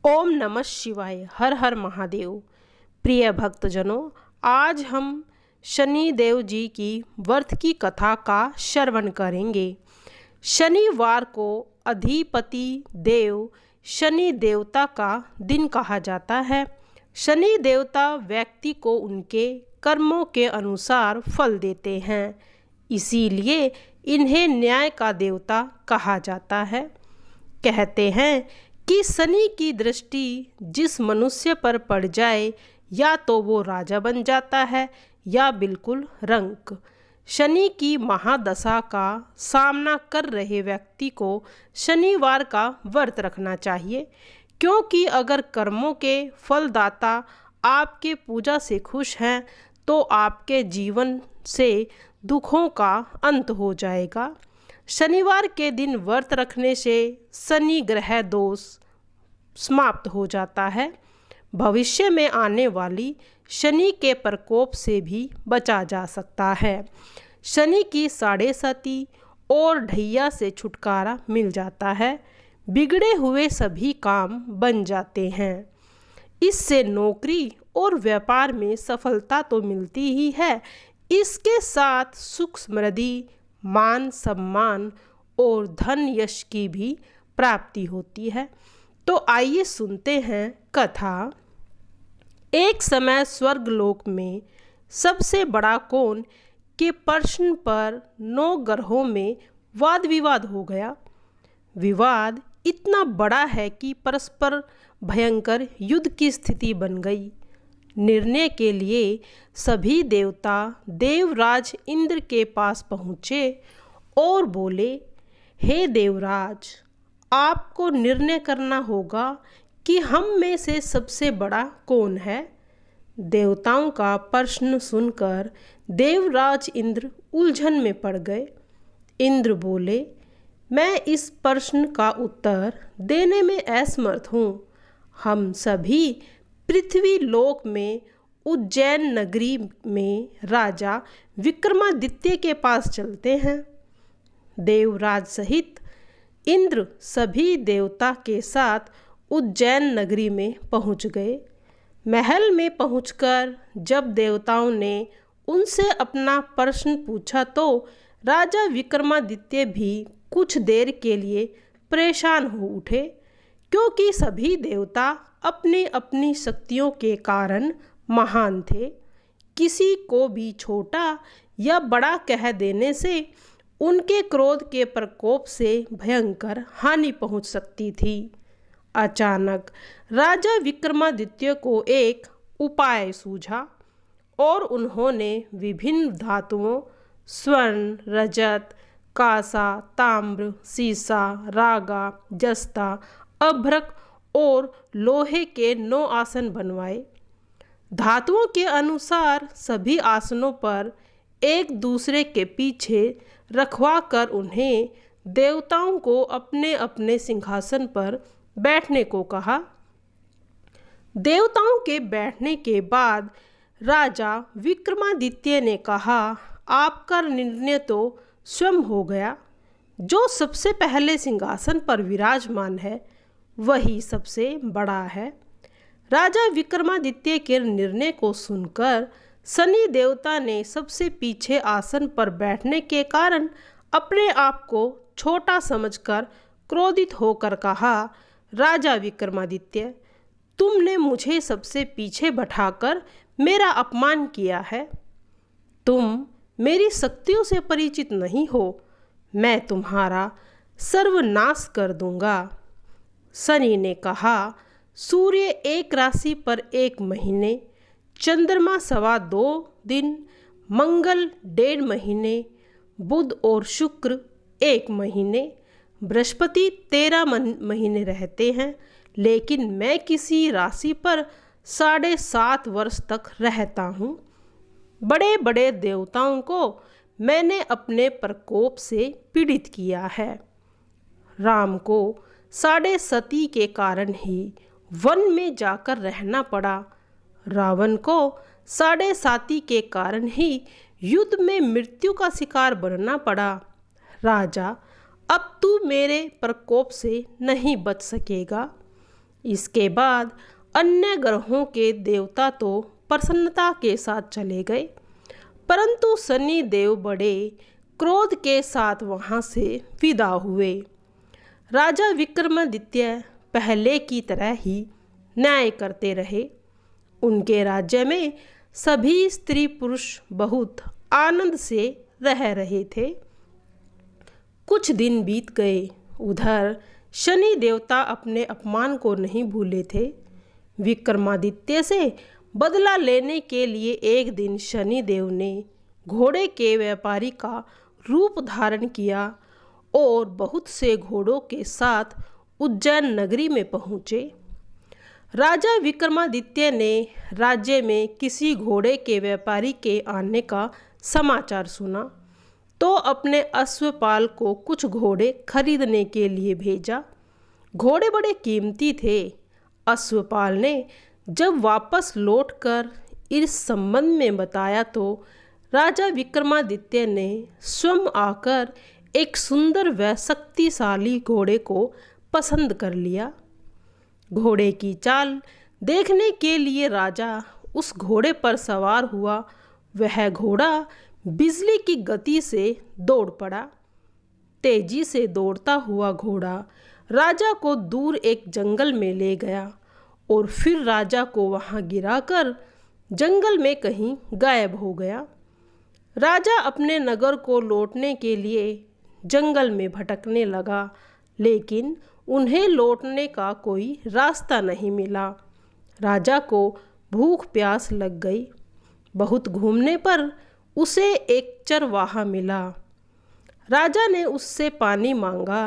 ओम नमः शिवाय। हर हर महादेव। प्रिय भक्तजनों, आज हम शनि देव जी की व्रत की कथा का श्रवण करेंगे। शनिवार को अधिपति देव शनि देवता का दिन कहा जाता है। शनि देवता व्यक्ति को उनके कर्मों के अनुसार फल देते हैं, इसीलिए इन्हें न्याय का देवता कहा जाता है। कहते हैं कि शनि की दृष्टि जिस मनुष्य पर पड़ जाए या तो वो राजा बन जाता है या बिल्कुल रंक। शनि की महादशा का सामना कर रहे व्यक्ति को शनिवार का व्रत रखना चाहिए, क्योंकि अगर कर्मों के फलदाता आपके पूजा से खुश हैं तो आपके जीवन से दुखों का अंत हो जाएगा। शनिवार के दिन व्रत रखने से शनि ग्रह दोष समाप्त हो जाता है। भविष्य में आने वाली शनि के प्रकोप से भी बचा जा सकता है। शनि की साढ़े साती और ढैया से छुटकारा मिल जाता है। बिगड़े हुए सभी काम बन जाते हैं। इससे नौकरी और व्यापार में सफलता तो मिलती ही है, इसके साथ सुख समृद्धि, मान सम्मान और धन यश की भी प्राप्ति होती है। तो आइए सुनते हैं कथा। एक समय स्वर्गलोक में सबसे बड़ा कौन के प्रश्न पर 9 ग्रहों में वाद विवाद हो गया। विवाद इतना बड़ा है कि परस्पर भयंकर युद्ध की स्थिति बन गई। निर्णय के लिए सभी देवता देवराज इंद्र के पास पहुँचे और बोले, हे देवराज, आपको निर्णय करना होगा कि हम में से सबसे बड़ा कौन है। देवताओं का प्रश्न सुनकर देवराज इंद्र उलझन में पड़ गए। इंद्र बोले, मैं इस प्रश्न का उत्तर देने में असमर्थ हूँ। हम सभी पृथ्वी लोक में उज्जैन नगरी में राजा विक्रमादित्य के पास चलते हैं। देवराज सहित इंद्र सभी देवता के साथ उज्जैन नगरी में पहुंच गए। महल में पहुंचकर जब देवताओं ने उनसे अपना प्रश्न पूछा तो राजा विक्रमादित्य भी कुछ देर के लिए परेशान हो उठे, क्योंकि सभी देवता अपनी अपनी शक्तियों के कारण महान थे। किसी को भी छोटा या बड़ा कह देने से उनके क्रोध के प्रकोप से भयंकर हानि पहुंच सकती थी। अचानक राजा विक्रमादित्य को एक उपाय सूझा और उन्होंने विभिन्न धातुओं स्वर्ण, रजत, कांसा, ताम्र, सीसा, रागा, जस्ता, अभ्रक और लोहे के 9 आसन बनवाए। धातुओं के अनुसार सभी आसनों पर एक दूसरे के पीछे रखवा कर उन्हें देवताओं को अपने अपने सिंहासन पर बैठने को कहा। देवताओं के बैठने के बाद राजा विक्रमादित्य ने कहा, आपका निर्णय तो स्वयं हो गया। जो सबसे पहले सिंहासन पर विराजमान है वही सबसे बड़ा है। राजा विक्रमादित्य के निर्णय को सुनकर शनि देवता ने सबसे पीछे आसन पर बैठने के कारण अपने आप को छोटा समझकर क्रोधित होकर कहा, राजा विक्रमादित्य, तुमने मुझे सबसे पीछे बैठाकर मेरा अपमान किया है। तुम मेरी शक्तियों से परिचित नहीं हो। मैं तुम्हारा सर्वनाश कर दूंगा। शनि ने कहा, सूर्य एक राशि पर 1 महीने, चंद्रमा 2.25 दिन, मंगल 1.5 महीने, बुध और शुक्र 1 महीने, बृहस्पति 13 महीने रहते हैं, लेकिन मैं किसी राशि पर 7.5 वर्ष तक रहता हूँ। बड़े बड़े देवताओं को मैंने अपने प्रकोप से पीड़ित किया है। राम को 7.5 के कारण ही वन में जाकर रहना पड़ा। रावण को 7.5 के कारण ही युद्ध में मृत्यु का शिकार बनना पड़ा। राजा, अब तू मेरे प्रकोप से नहीं बच सकेगा। इसके बाद अन्य ग्रहों के देवता तो प्रसन्नता के साथ चले गए, परंतु शनि देव बड़े क्रोध के साथ वहां से विदा हुए। राजा विक्रमादित्य पहले की तरह ही न्याय करते रहे। उनके राज्य में सभी स्त्री पुरुष बहुत आनंद से रह रहे थे। कुछ दिन बीत गए। उधर शनि देवता अपने अपमान को नहीं भूले थे। विक्रमादित्य से बदला लेने के लिए एक दिन शनि देव ने घोड़े के व्यापारी का रूप धारण किया और बहुत से घोड़ों के साथ उज्जैन नगरी में पहुँचे। राजा विक्रमादित्य ने राज्य में किसी घोड़े के व्यापारी के आने का समाचार सुना तो अपने अश्वपाल को कुछ घोड़े खरीदने के लिए भेजा। घोड़े बड़े कीमती थे। अश्वपाल ने जब वापस लौटकर इस संबंध में बताया तो राजा विक्रमादित्य ने स्वयं आकर एक सुंदर व शक्तिशाली घोड़े को पसंद कर लिया। घोड़े की चाल देखने के लिए राजा उस घोड़े पर सवार हुआ। वह घोड़ा बिजली की गति से दौड़ पड़ा। तेजी से दौड़ता हुआ घोड़ा राजा को दूर एक जंगल में ले गया और फिर राजा को वहां गिराकर जंगल में कहीं गायब हो गया। राजा अपने नगर को लौटने के लिए जंगल में भटकने लगा, लेकिन उन्हें लौटने का कोई रास्ता नहीं मिला। राजा को भूख प्यास लग गई। बहुत घूमने पर उसे एक चरवाहा मिला। राजा ने उससे पानी मांगा।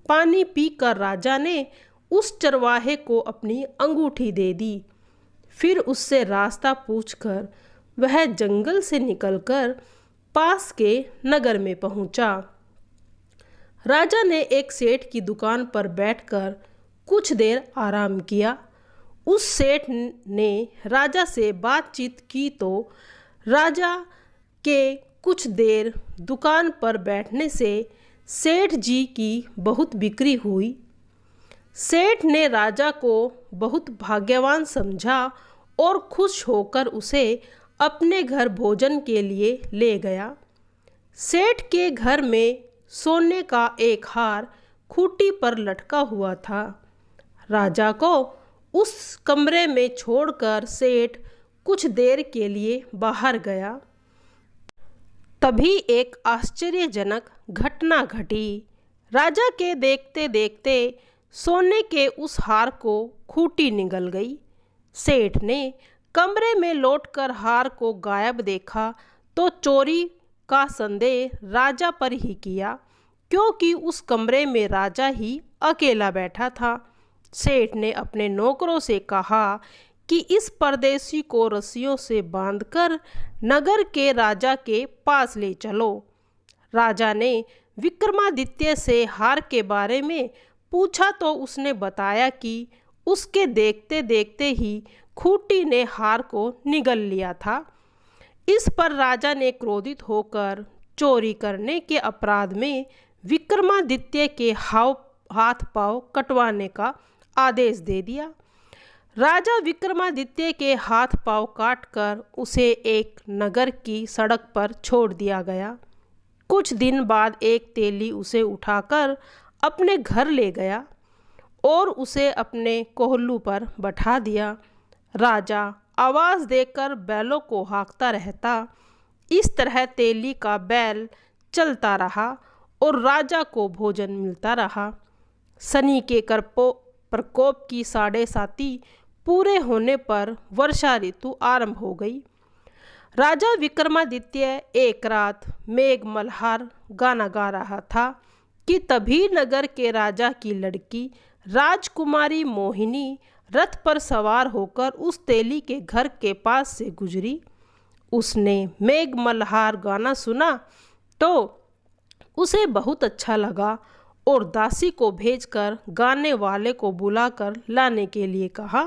पानी पीकर राजा ने उस चरवाहे को अपनी अंगूठी दे दी। फिर उससे रास्ता पूछकर वह जंगल से निकलकर पास के नगर में पहुंचा। राजा ने एक सेठ की दुकान पर बैठकर कुछ देर आराम किया। उस सेठ ने राजा से बातचीत की तो राजा के कुछ देर दुकान पर बैठने से सेठ जी की बहुत बिक्री हुई। सेठ ने राजा को बहुत भाग्यवान समझा और खुश होकर उसे अपने घर भोजन के लिए ले गया। सेठ के घर में सोने का एक हार खूंटी पर लटका हुआ था। राजा को उस कमरे में छोड़कर सेठ कुछ देर के लिए बाहर गया। तभी एक आश्चर्यजनक घटना घटी। राजा के देखते देखते सोने के उस हार को खूंटी निगल गई। सेठ ने कमरे में लौटकर हार को गायब देखा तो चोरी का संदेह राजा पर ही किया, क्योंकि उस कमरे में राजा ही अकेला बैठा था। सेठ ने अपने नौकरों से कहा कि इस परदेशी को रस्सियों से बांधकर नगर के राजा के पास ले चलो। राजा ने विक्रमादित्य से हार के बारे में पूछा तो उसने बताया कि उसके देखते देखते ही खूंटी ने हार को निगल लिया था। इस पर राजा ने क्रोधित होकर चोरी करने के अपराध में विक्रमादित्य के हाथ पांव कटवाने का आदेश दे दिया। राजा विक्रमादित्य के हाथ पांव काटकर उसे एक नगर की सड़क पर छोड़ दिया गया। कुछ दिन बाद एक तेली उसे उठाकर अपने घर ले गया और उसे अपने कोहलू पर बैठा दिया। राजा आवाज़ देकर बैलों को हाँकता रहता। इस तरह तेली का बैल चलता रहा और राजा को भोजन मिलता रहा। शनि के प्रकोप की 7.5 पूरे होने पर वर्षा ऋतु आरंभ हो गई। राजा विक्रमादित्य एक रात मेघ मल्हार गाना गा रहा था कि तभी नगर के राजा की लड़की राजकुमारी मोहिनी रथ पर सवार होकर उस तेली के घर के पास से गुजरी। उसने मेघ मल्हार गाना सुना तो उसे बहुत अच्छा लगा और दासी को भेजकर गाने वाले को बुलाकर लाने के लिए कहा।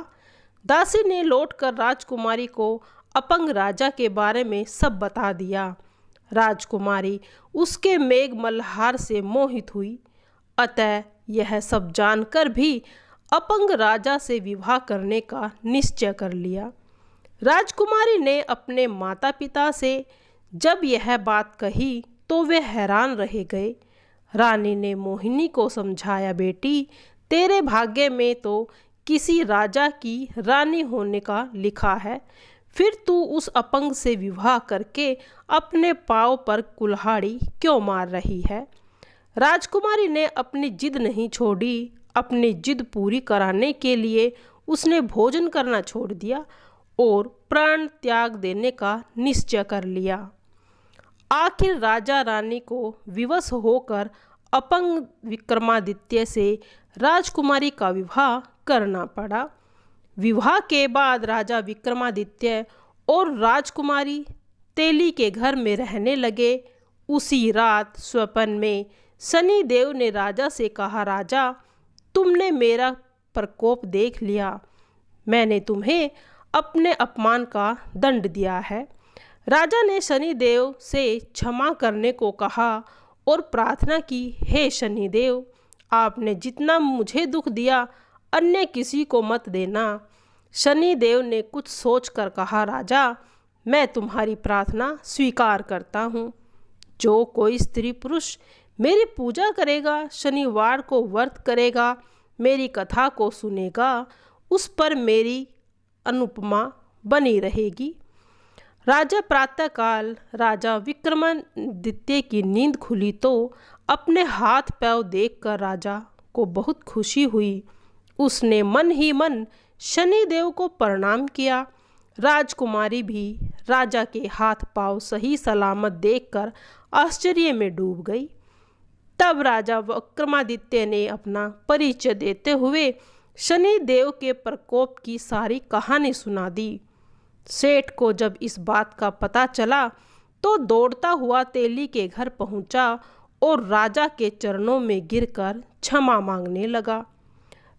दासी ने लौटकर राजकुमारी को अपंग राजा के बारे में सब बता दिया। राजकुमारी उसके मेघ मल्हार से मोहित हुई। अतः यह सब जानकर भी अपंग राजा से विवाह करने का निश्चय कर लिया। राजकुमारी ने अपने माता पिता से जब यह बात कही तो वे हैरान रह गए। रानी ने मोहिनी को समझाया, बेटी, तेरे भाग्य में तो किसी राजा की रानी होने का लिखा है, फिर तू उस अपंग से विवाह करके अपने पाँव पर कुल्हाड़ी क्यों मार रही है। राजकुमारी ने अपनी जिद नहीं छोड़ी। अपनी जिद पूरी कराने के लिए उसने भोजन करना छोड़ दिया और प्राण त्याग देने का निश्चय कर लिया। आखिर राजा रानी को विवश होकर अपंग विक्रमादित्य से राजकुमारी का विवाह करना पड़ा। विवाह के बाद राजा विक्रमादित्य और राजकुमारी तेली के घर में रहने लगे। उसी रात स्वप्न में शनि देव ने राजा से कहा, राजा, तुमने मेरा प्रकोप देख लिया, मैंने तुम्हें अपने अपमान का दंड दिया है। राजा ने शनि देव से क्षमा करने को कहा और प्रार्थना की, हे शनि देव, आपने जितना मुझे दुख दिया अन्य किसी को मत देना। शनि देव ने कुछ सोचकर कहा, राजा, मैं तुम्हारी प्रार्थना स्वीकार करता हूँ। जो कोई स्त्री पुरुष मेरी पूजा करेगा, शनिवार को व्रत करेगा, मेरी कथा को सुनेगा, उस पर मेरी अनुपमा बनी रहेगी। राजा प्रातःकाल राजा विक्रमादित्य की नींद खुली तो अपने हाथ पैर देखकर राजा को बहुत खुशी हुई। उसने मन ही मन शनि देव को प्रणाम किया। राजकुमारी भी राजा के हाथ पांव सही सलामत देखकर आश्चर्य में डूब गई। तब राजा विक्रमादित्य ने अपना परिचय देते हुए शनि देव के प्रकोप की सारी कहानी सुना दी। सेठ को जब इस बात का पता चला तो दौड़ता हुआ तेली के घर पहुंचा और राजा के चरणों में गिरकर क्षमा मांगने लगा।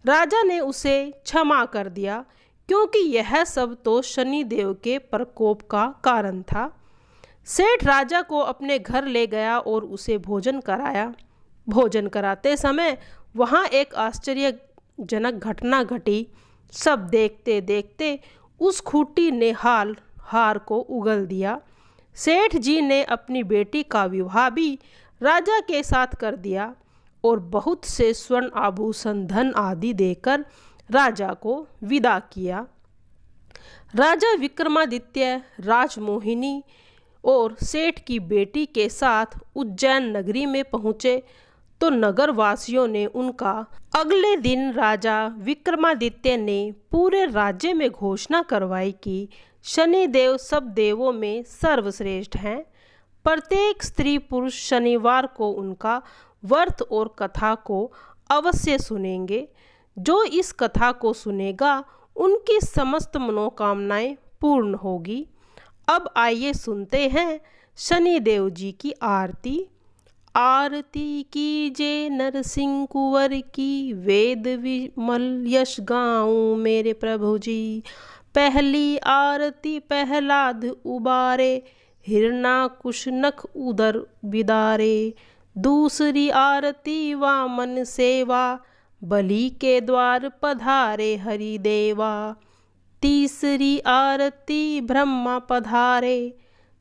राजा ने उसे क्षमा कर दिया क्योंकि यह सब तो शनि देव के प्रकोप का कारण था। सेठ राजा को अपने घर ले गया और उसे भोजन कराया। भोजन कराते समय वहाँ एक आश्चर्यजनक घटना घटी। सब देखते देखते उस खूंटी ने हार को उगल दिया। सेठ जी ने अपनी बेटी का विवाह भी राजा के साथ कर दिया और बहुत से स्वर्ण आभूषण धन आदि देकर राजा को विदा किया। राजा विक्रमादित्य राजमोहिनी और सेठ की बेटी के साथ उज्जैन नगरी में पहुँचे तो नगरवासियों ने उनका अगले दिन राजा विक्रमादित्य ने पूरे राज्य में घोषणा करवाई कि शनिदेव सब देवों में सर्वश्रेष्ठ हैं। प्रत्येक स्त्री पुरुष शनिवार को उनका व्रत और कथा को अवश्य सुनेंगे। जो इस कथा को सुनेगा उनकी समस्त मनोकामनाएं पूर्ण होगी। अब आइए सुनते हैं शनिदेव जी की आरती। आरती कीजे नरसिंह कुंवर की, वेद विमल यश गाऊं मेरे प्रभु जी। पहली आरती प्रहलाद उबारे, हिरणाकुश नख उदर बिदारे। दूसरी आरती वामन सेवा, बलि के द्वार पधारे हरिदेवा। तीसरी आरती ब्रह्मा पधारे,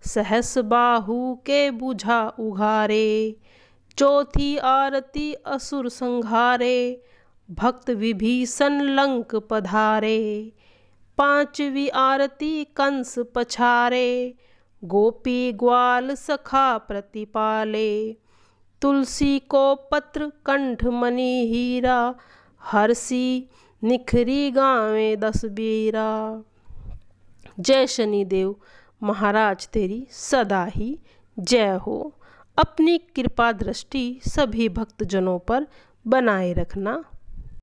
सहस बाहु के बुझा उघारे। चौथी आरती असुर संहारे, भक्त विभीषण लंक पधारे। पांचवी आरती कंस पछारे, गोपी ग्वाल सखा प्रतिपाले। तुलसी को पत्र कंठ मणि हीरा, हर्षि निखरी गावे 10 बीरा। जय शनिदेव महाराज, तेरी सदा ही जय हो। अपनी कृपा दृष्टि सभी भक्तजनों पर बनाए रखना।